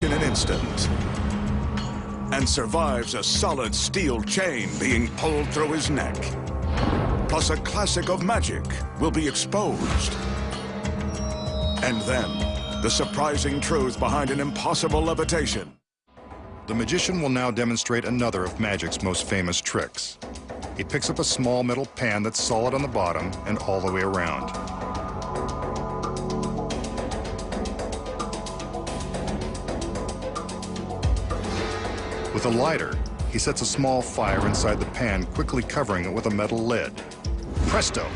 in an instant and survives a solid steel chain being pulled through his neck. Plus a classic of magic will be exposed. And then, the surprising truth behind an impossible levitation. The magician will now demonstrate another of magic's most famous tricks. He picks up a small metal pan that's solid on the bottom and all the way around. With a lighter, he sets a small fire inside the pan, quickly covering it with a metal lid. Presto!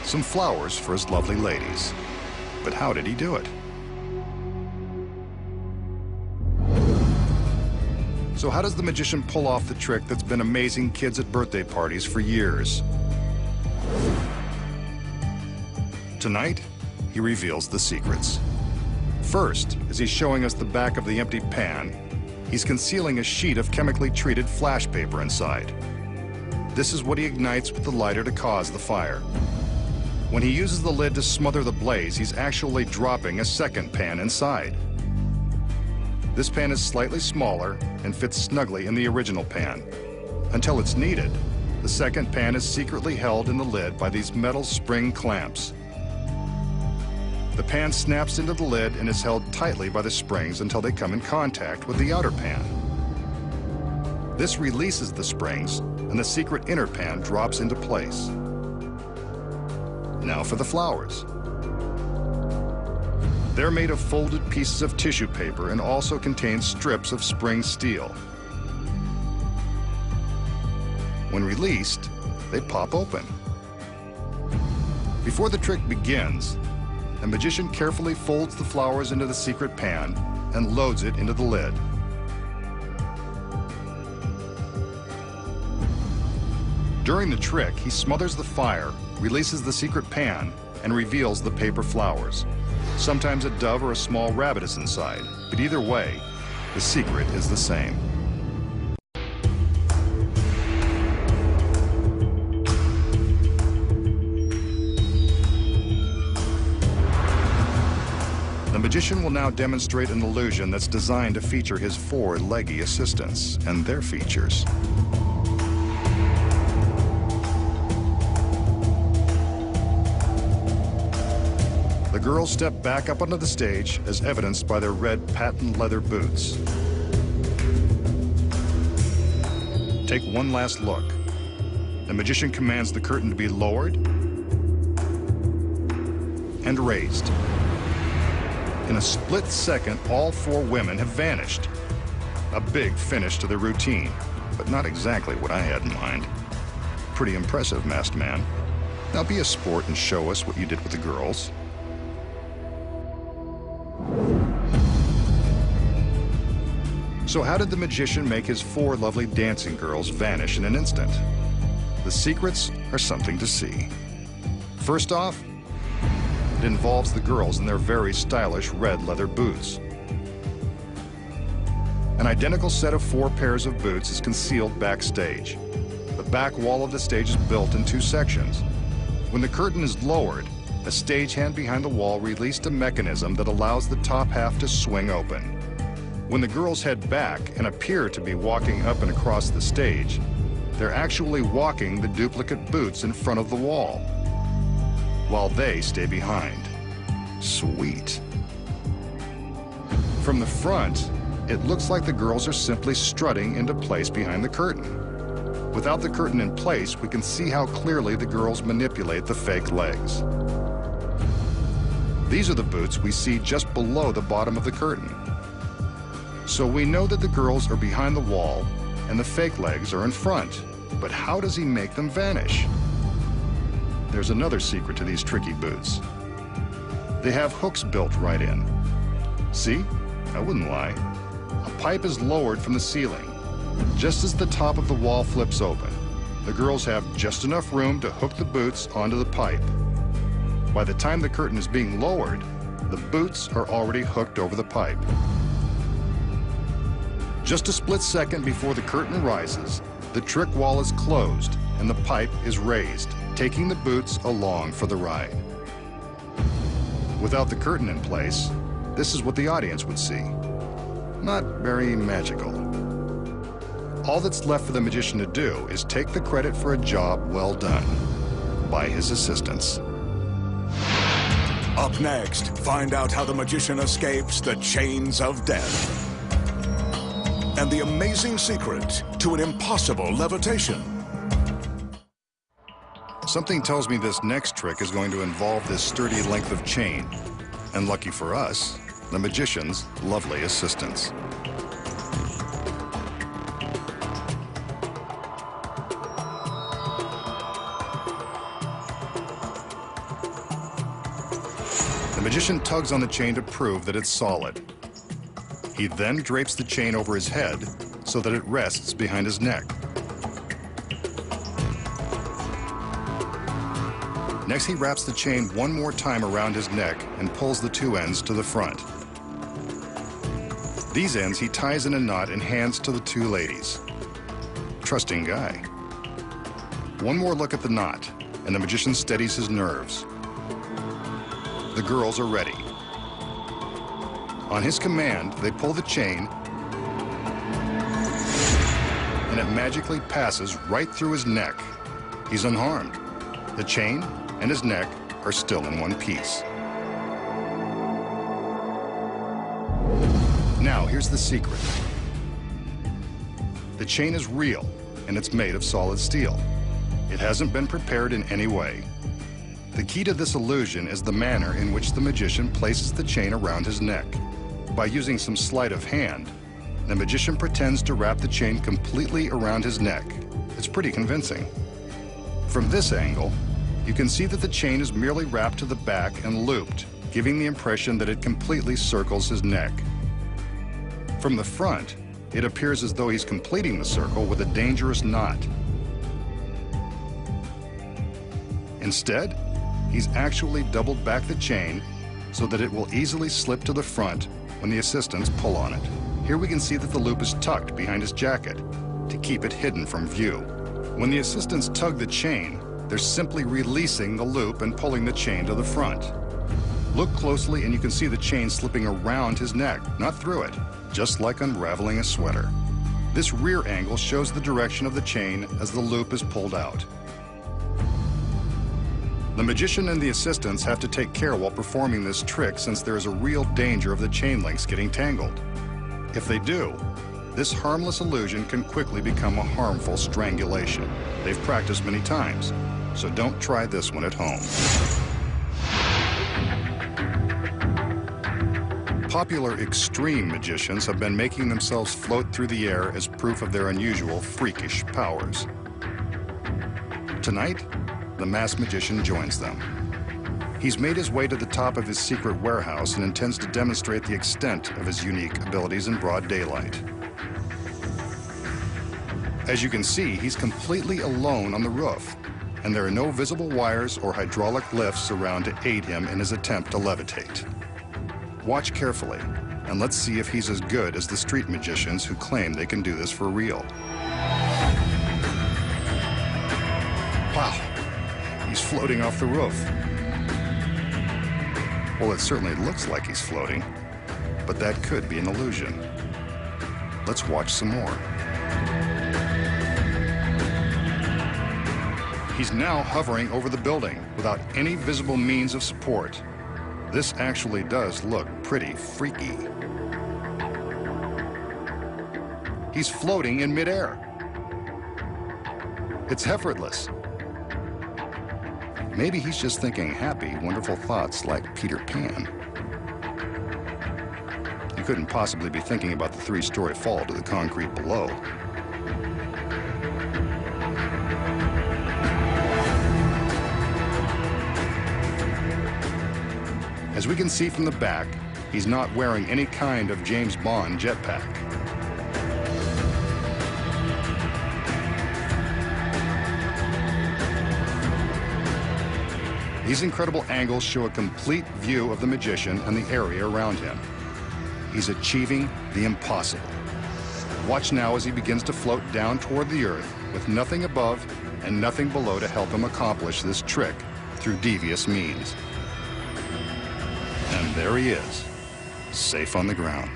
Some flowers for his lovely ladies. But how did he do it? So how does the magician pull off the trick that's been amazing kids at birthday parties for years? Tonight, he reveals the secrets. First, as he's showing us the back of the empty pan, he's concealing a sheet of chemically treated flash paper inside. This is what he ignites with the lighter to cause the fire. When he uses the lid to smother the blaze, he's actually dropping a second pan inside. This pan is slightly smaller and fits snugly in the original pan. Until it's needed, the second pan is secretly held in the lid by these metal spring clamps. The pan snaps into the lid and is held tightly by the springs until they come in contact with the outer pan. This releases the springs, and the secret inner pan drops into place. Now for the flowers. They're made of folded pieces of tissue paper and also contain strips of spring steel. When released, they pop open. Before the trick begins, the magician carefully folds the flowers into the secret pan and loads it into the lid. During the trick, he smothers the fire, releases the secret pan, and reveals the paper flowers. Sometimes a dove or a small rabbit is inside, but either way, the secret is the same. The magician will now demonstrate an illusion that's designed to feature his 4 leggy assistants and their features. The girls step back up onto the stage as evidenced by their red patent leather boots. Take one last look. The magician commands the curtain to be lowered and raised. In a split second, all 4 women have vanished. A big finish to their routine, but not exactly what I had in mind. Pretty impressive, masked man. Now be a sport and show us what you did with the girls. So how did the magician make his 4 lovely dancing girls vanish in an instant? The secrets are something to see. First off, it involves the girls in their very stylish red leather boots. An identical set of 4 pairs of boots is concealed backstage. The back wall of the stage is built in 2 sections. When the curtain is lowered, a stagehand behind the wall released a mechanism that allows the top half to swing open. When the girls head back and appear to be walking up and across the stage, they're actually walking the duplicate boots in front of the wall, while they stay behind. Sweet. From the front, it looks like the girls are simply strutting into place behind the curtain. Without the curtain in place, we can see how clearly the girls manipulate the fake legs. These are the boots we see just below the bottom of the curtain. So we know that the girls are behind the wall and the fake legs are in front. But how does he make them vanish? There's another secret to these tricky boots. They have hooks built right in. See? I wouldn't lie. A pipe is lowered from the ceiling. Just as the top of the wall flips open, the girls have just enough room to hook the boots onto the pipe. By the time the curtain is being lowered, the boots are already hooked over the pipe. Just a split second before the curtain rises, the trick wall is closed and the pipe is raised, taking the boots along for the ride. Without the curtain in place, this is what the audience would see. not very magical. All that's left for the magician to do is take the credit for a job well done by his assistants. Up next, find out how the magician escapes the chains of death and the amazing secret to an impossible levitation. Something tells me this next trick is going to involve this sturdy length of chain, and lucky for us, the magician's lovely assistants. The magician tugs on the chain to prove that it's solid. He then drapes the chain over his head so that it rests behind his neck. Next, he wraps the chain one more time around his neck and pulls the two ends to the front. These ends he ties in a knot and hands to the two ladies. Trusting guy. One more look at the knot, and the magician steadies his nerves. The girls are ready. On his command, they pull the chain, and it magically passes right through his neck. He's unharmed. The chain and his neck are still in one piece. Now, here's the secret. The chain is real, and it's made of solid steel. It hasn't been prepared in any way. The key to this illusion is the manner in which the magician places the chain around his neck. By using some sleight of hand, the magician pretends to wrap the chain completely around his neck. It's pretty convincing. From this angle, you can see that the chain is merely wrapped to the back and looped, giving the impression that it completely circles his neck. From the front, it appears as though he's completing the circle with a dangerous knot. Instead, he's actually doubled back the chain so that it will easily slip to the front when the assistants pull on it. Here we can see that the loop is tucked behind his jacket to keep it hidden from view. When the assistants tug the chain, they're simply releasing the loop and pulling the chain to the front. Look closely and you can see the chain slipping around his neck, not through it, just like unraveling a sweater. This rear angle shows the direction of the chain as the loop is pulled out. The magician and the assistants have to take care while performing this trick since there is a real danger of the chain links getting tangled. If they do, this harmless illusion can quickly become a harmful strangulation. They've practiced many times, so don't try this one at home. Popular extreme magicians have been making themselves float through the air as proof of their unusual freakish powers. Tonight, the masked magician joins them. He's made his way to the top of his secret warehouse and intends to demonstrate the extent of his unique abilities in broad daylight. As you can see, he's completely alone on the roof, and there are no visible wires or hydraulic lifts around to aid him in his attempt to levitate. Watch carefully, and let's see if he's as good as the street magicians who claim they can do this for real. Wow, he's floating off the roof. Well, it certainly looks like he's floating, but that could be an illusion. Let's watch some more. He's now hovering over the building without any visible means of support. This actually does look pretty freaky. He's floating in midair. It's effortless. Maybe he's just thinking happy, wonderful thoughts like Peter Pan. You couldn't possibly be thinking about the three-story fall to the concrete below. As we can see from the back, he's not wearing any kind of James Bond jetpack. These incredible angles show a complete view of the magician and the area around him. He's achieving the impossible. Watch now as he begins to float down toward the earth with nothing above and nothing below to help him accomplish this trick through devious means. And there he is, safe on the ground.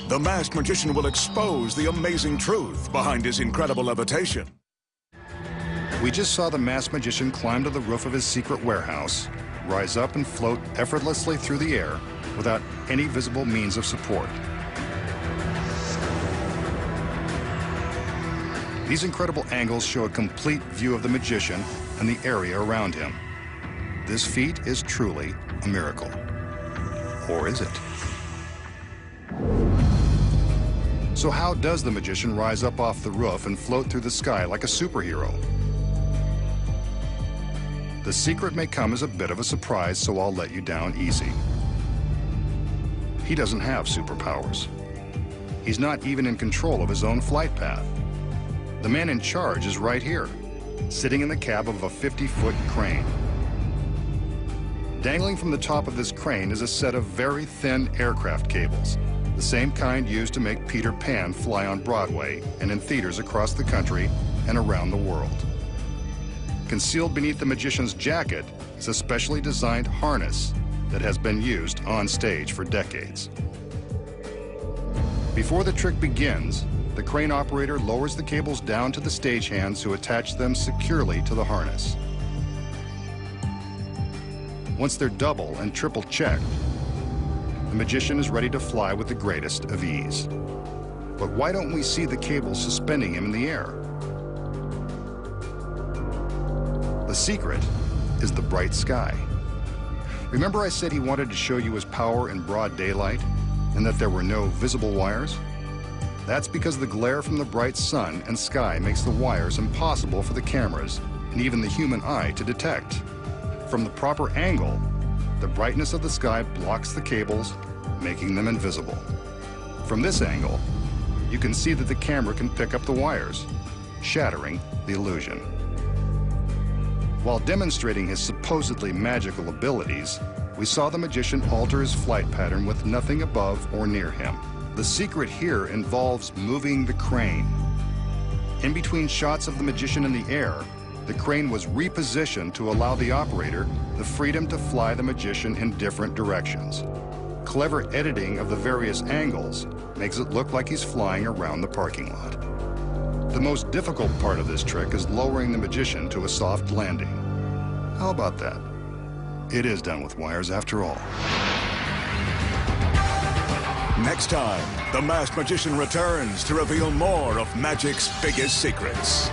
the masked magician will expose the amazing truth behind his incredible levitation. We just saw the masked magician climb to the roof of his secret warehouse, rise up and float effortlessly through the air without any visible means of support. These incredible angles show a complete view of the magician and the area around him. This feat is truly a miracle. Or is it? So how does the magician rise up off the roof and float through the sky like a superhero? The secret may come as a bit of a surprise, so I'll let you down easy. He doesn't have superpowers. He's not even in control of his own flight path. The man in charge is right here, sitting in the cab of a 50-foot crane. Dangling from the top of this crane is a set of very thin aircraft cables, the same kind used to make Peter Pan fly on Broadway and in theaters across the country and around the world. Concealed beneath the magician's jacket is a specially designed harness that has been used on stage for decades. Before the trick begins, the crane operator lowers the cables down to the stagehands who attach them securely to the harness. Once they're double and triple checked, the magician is ready to fly with the greatest of ease. But why don't we see the cables suspending him in the air? The secret is the bright sky. Remember I said he wanted to show you his power in broad daylight and that there were no visible wires? That's because the glare from the bright sun and sky makes the wires impossible for the cameras and even the human eye to detect. From the proper angle, the brightness of the sky blocks the cables, making them invisible. From this angle, you can see that the camera can pick up the wires, shattering the illusion. While demonstrating his supposedly magical abilities, we saw the magician alter his flight pattern with nothing above or near him. The secret here involves moving the crane. In between shots of the magician in the air, the crane was repositioned to allow the operator the freedom to fly the magician in different directions. Clever editing of the various angles makes it look like he's flying around the parking lot. The most difficult part of this trick is lowering the magician to a soft landing. How about that? It is done with wires after all. Next time, the masked magician returns to reveal more of magic's biggest secrets.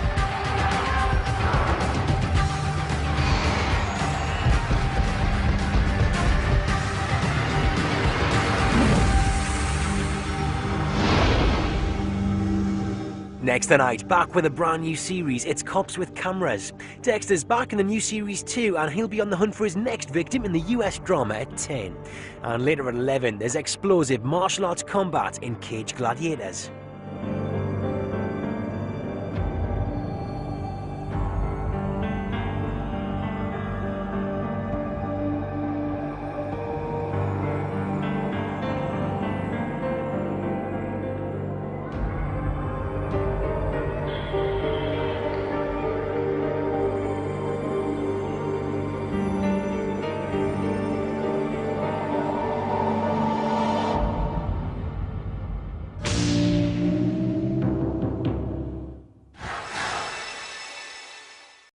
Next tonight, back with a brand new series, it's Cops with Cameras. Dexter's back in the new series too, and he'll be on the hunt for his next victim in the US drama at 10. And later at 11, there's explosive martial arts combat in Cage Gladiators.